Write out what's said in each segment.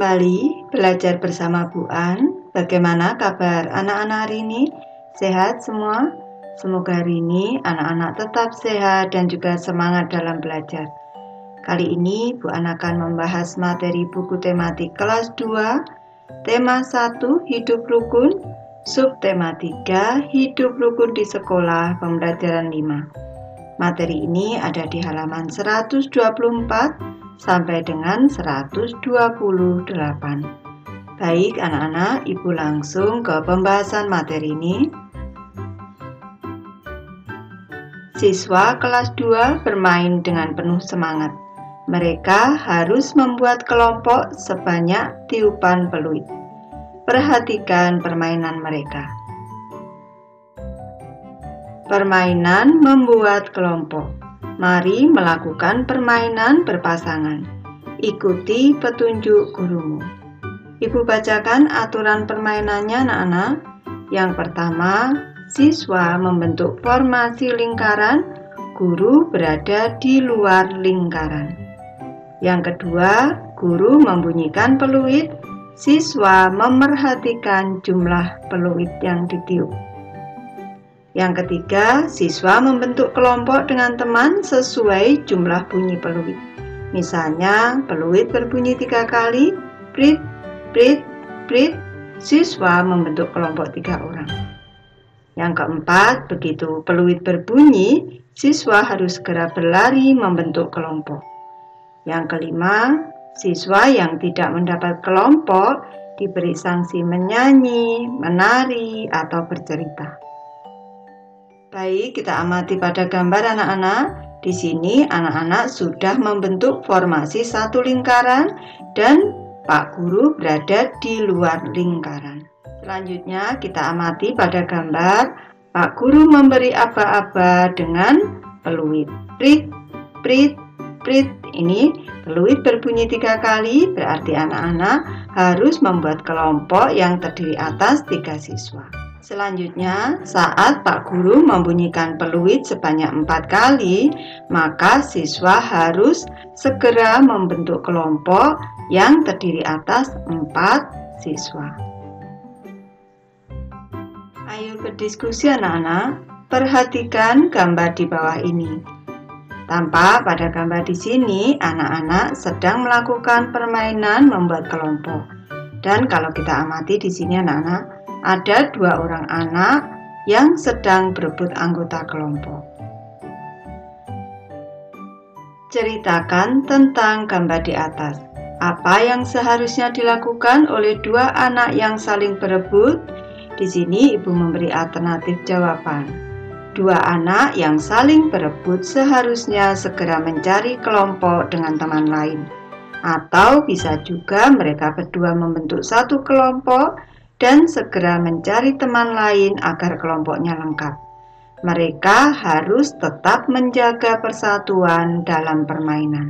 kembali belajar bersama Bu An. Bagaimana kabar anak-anak hari ini? Sehat semua? Semoga hari ini anak-anak tetap sehat dan juga semangat dalam belajar. Kali ini Bu An akan membahas materi buku tematik kelas 2, tema 1 hidup rukun, subtema 3 hidup rukun di sekolah pembelajaran 5. Materi ini ada di halaman 124 sampai dengan 128. Baik anak-anak, Ibu langsung ke pembahasan materi ini. Siswa kelas 2 bermain dengan penuh semangat. Mereka harus membuat kelompok sebanyak tiupan peluit. Perhatikan permainan mereka. Permainan membuat kelompok. Mari melakukan permainan berpasangan. Ikuti petunjuk gurumu. Ibu bacakan aturan permainannya, anak-anak. Yang pertama, siswa membentuk formasi lingkaran, guru berada di luar lingkaran. Yang kedua, guru membunyikan peluit, siswa memerhatikan jumlah peluit yang ditiup. Yang ketiga, siswa membentuk kelompok dengan teman sesuai jumlah bunyi peluit. Misalnya, peluit berbunyi 3 kali, prit, prit, prit, siswa membentuk kelompok 3 orang. Yang keempat, begitu peluit berbunyi, siswa harus segera berlari membentuk kelompok. Yang kelima, siswa yang tidak mendapat kelompok diberi sanksi menyanyi, menari, atau bercerita. Baik, kita amati pada gambar anak-anak. Di sini anak-anak sudah membentuk formasi satu lingkaran dan Pak Guru berada di luar lingkaran. Selanjutnya kita amati pada gambar. Pak Guru memberi aba-aba dengan peluit. Prit, prit, prit. Ini peluit berbunyi 3 kali, berarti anak-anak harus membuat kelompok yang terdiri atas 3 siswa. Selanjutnya, saat Pak Guru membunyikan peluit sebanyak 4 kali, maka siswa harus segera membentuk kelompok yang terdiri atas 4 siswa. Ayo berdiskusi anak-anak, perhatikan gambar di bawah ini. Tampak pada gambar di sini, anak-anak sedang melakukan permainan membuat kelompok. Dan kalau kita amati di sini anak-anak, ada 2 orang anak yang sedang berebut anggota kelompok. Ceritakan tentang gambar di atas. Apa yang seharusnya dilakukan oleh 2 anak yang saling berebut? Di sini Ibu memberi alternatif jawaban. 2 anak yang saling berebut seharusnya segera mencari kelompok dengan teman lain. Atau bisa juga mereka berdua membentuk satu kelompok dan segera mencari teman lain agar kelompoknya lengkap. Mereka harus tetap menjaga persatuan dalam permainan.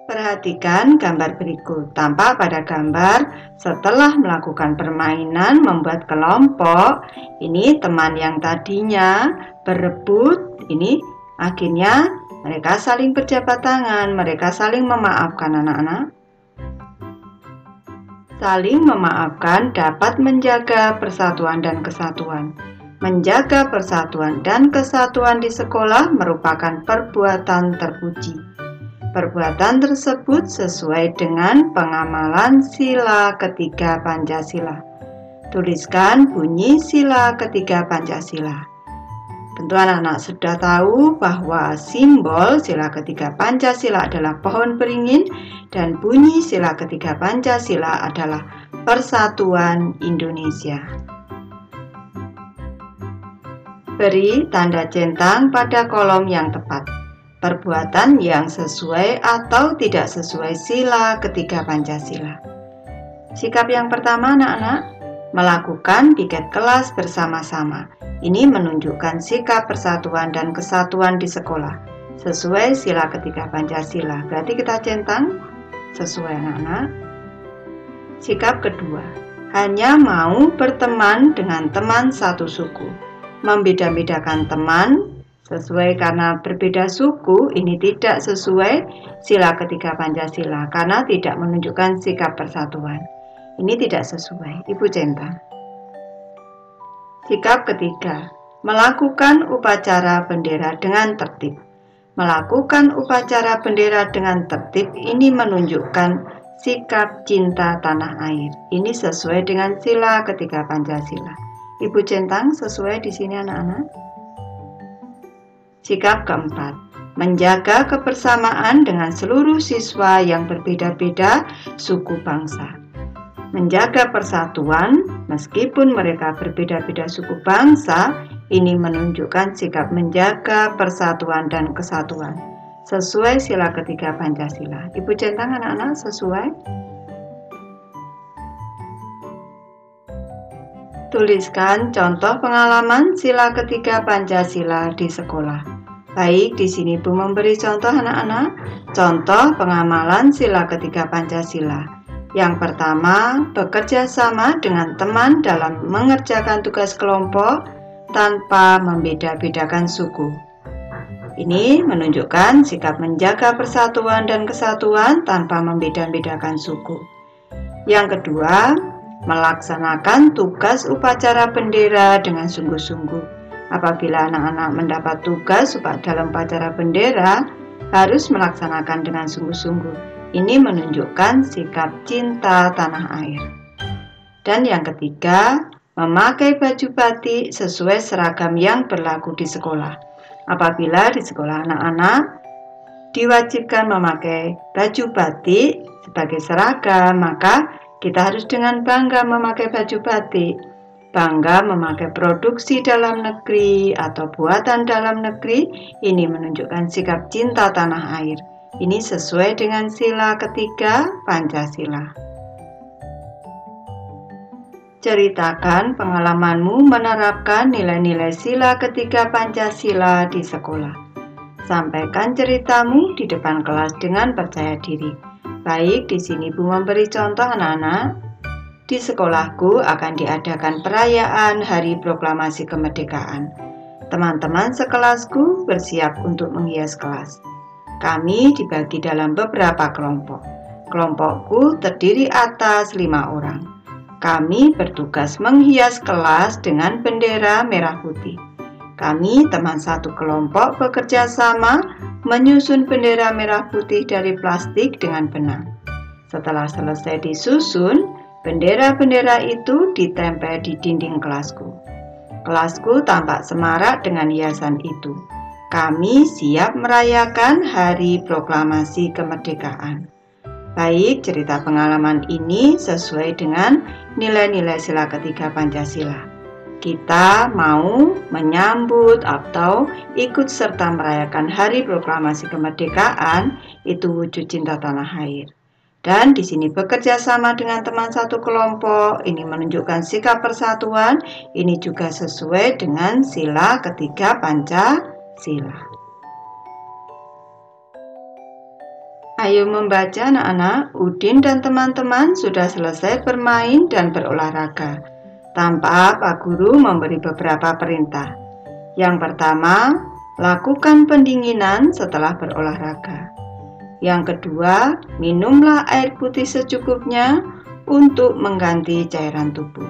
Perhatikan gambar berikut. Tampak pada gambar setelah melakukan permainan membuat kelompok, ini teman yang tadinya berebut, ini akhirnya mereka saling berjabat tangan, mereka saling memaafkan anak-anak. Saling memaafkan dapat menjaga persatuan dan kesatuan. Menjaga persatuan dan kesatuan di sekolah merupakan perbuatan terpuji. Perbuatan tersebut sesuai dengan pengamalan sila ketiga Pancasila. Tuliskan bunyi sila ketiga Pancasila. Tentu anak-anak sudah tahu bahwa simbol sila ketiga Pancasila adalah pohon beringin dan bunyi sila ketiga Pancasila adalah Persatuan Indonesia. Beri tanda centang pada kolom yang tepat. Perbuatan yang sesuai atau tidak sesuai sila ketiga Pancasila. Sikap yang pertama anak-anak, melakukan piket kelas bersama-sama. Ini menunjukkan sikap persatuan dan kesatuan di sekolah. Sesuai sila ketiga Pancasila. Berarti kita centang sesuai anak-anak. Sikap kedua, hanya mau berteman dengan teman satu suku. Membeda-bedakan teman Sesuai karena berbeda suku, ini tidak sesuai sila ketiga Pancasila karena tidak menunjukkan sikap persatuan. Ini tidak sesuai, Ibu centang. Sikap ketiga, melakukan upacara bendera dengan tertib. Melakukan upacara bendera dengan tertib ini menunjukkan sikap cinta tanah air. Ini sesuai dengan sila ketiga Pancasila. Ibu centang sesuai di sini anak-anak. Sikap keempat, menjaga kebersamaan dengan seluruh siswa yang berbeda-beda suku bangsa. Menjaga persatuan meskipun mereka berbeda-beda suku bangsa, ini menunjukkan sikap menjaga persatuan dan kesatuan. Sesuai sila ketiga Pancasila. Ibu centang anak-anak sesuai? Tuliskan contoh pengalaman sila ketiga Pancasila di sekolah. Baik, di sini Bu memberi contoh anak-anak. Contoh pengamalan sila ketiga Pancasila. Yang pertama, bekerja sama dengan teman dalam mengerjakan tugas kelompok tanpa membeda-bedakan suku. Ini menunjukkan sikap menjaga persatuan dan kesatuan tanpa membeda-bedakan suku. Yang kedua, melaksanakan tugas upacara bendera dengan sungguh-sungguh. Apabila anak-anak mendapat tugas dalam upacara bendera, harus melaksanakan dengan sungguh-sungguh. Ini menunjukkan sikap cinta tanah air. Dan yang ketiga, memakai baju batik sesuai seragam yang berlaku di sekolah. Apabila di sekolah anak-anak diwajibkan memakai baju batik sebagai seragam, maka kita harus dengan bangga memakai baju batik, bangga memakai produksi dalam negeri atau buatan dalam negeri. Ini menunjukkan sikap cinta tanah air. Ini sesuai dengan sila ketiga Pancasila. Ceritakan pengalamanmu menerapkan nilai-nilai sila ketiga Pancasila di sekolah. Sampaikan ceritamu di depan kelas dengan percaya diri. Baik, di sini Bu memberi contoh anak-anak. Di sekolahku akan diadakan perayaan Hari Proklamasi Kemerdekaan. Teman-teman sekelasku bersiap untuk menghias kelas. Kami dibagi dalam beberapa kelompok. Kelompokku terdiri atas 5 orang. Kami bertugas menghias kelas dengan bendera merah putih. Kami teman satu kelompok bekerja sama menyusun bendera merah putih dari plastik dengan benang. Setelah selesai disusun, bendera-bendera itu ditempel di dinding kelasku. Kelasku tampak semarak dengan hiasan itu. Kami siap merayakan Hari Proklamasi Kemerdekaan. Baik, cerita pengalaman ini sesuai dengan nilai-nilai sila ketiga Pancasila. Kita mau menyambut atau ikut serta merayakan Hari Proklamasi Kemerdekaan, itu wujud cinta tanah air. Dan di sini bekerja sama dengan teman satu kelompok, ini menunjukkan sikap persatuan, ini juga sesuai dengan sila ketiga Pancasila. Ayo membaca anak-anak. Udin dan teman-teman sudah selesai bermain dan berolahraga. Tampak Pak Guru memberi beberapa perintah. Yang pertama, lakukan pendinginan setelah berolahraga. Yang kedua, minumlah air putih secukupnya untuk mengganti cairan tubuh.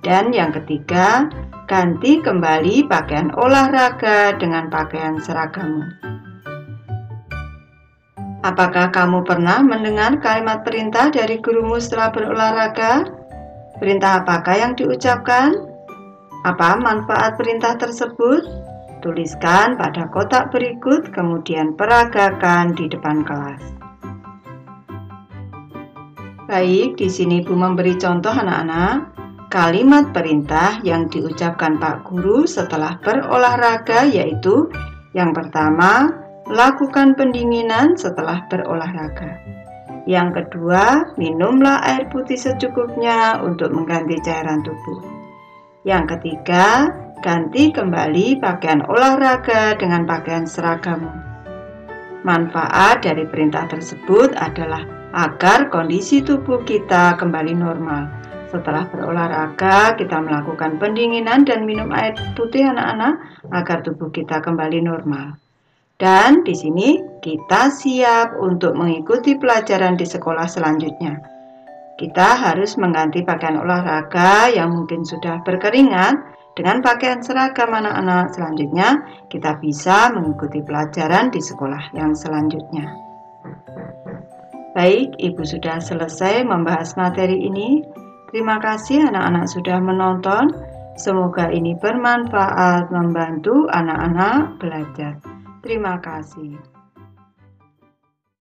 Dan yang ketiga, ganti kembali pakaian olahraga dengan pakaian seragammu. Apakah kamu pernah mendengar kalimat perintah dari gurumu setelah berolahraga? Perintah apakah yang diucapkan? Apa manfaat perintah tersebut? Tuliskan pada kotak berikut, kemudian peragakan di depan kelas. Baik, di sini Bu memberi contoh anak-anak. Kalimat perintah yang diucapkan Pak Guru setelah berolahraga yaitu yang pertama, lakukan pendinginan setelah berolahraga. Yang kedua, minumlah air putih secukupnya untuk mengganti cairan tubuh. Yang ketiga, ganti kembali pakaian olahraga dengan pakaian seragammu. Manfaat dari perintah tersebut adalah agar kondisi tubuh kita kembali normal. Setelah berolahraga, kita melakukan pendinginan dan minum air putih anak-anak agar tubuh kita kembali normal. Dan di sini kita siap untuk mengikuti pelajaran di sekolah selanjutnya. Kita harus mengganti pakaian olahraga yang mungkin sudah berkeringat dengan pakaian seragam anak-anak. Selanjutnya, kita bisa mengikuti pelajaran di sekolah yang selanjutnya. Baik, Ibu sudah selesai membahas materi ini. Terima kasih anak-anak sudah menonton. Semoga ini bermanfaat membantu anak-anak belajar. Terima kasih.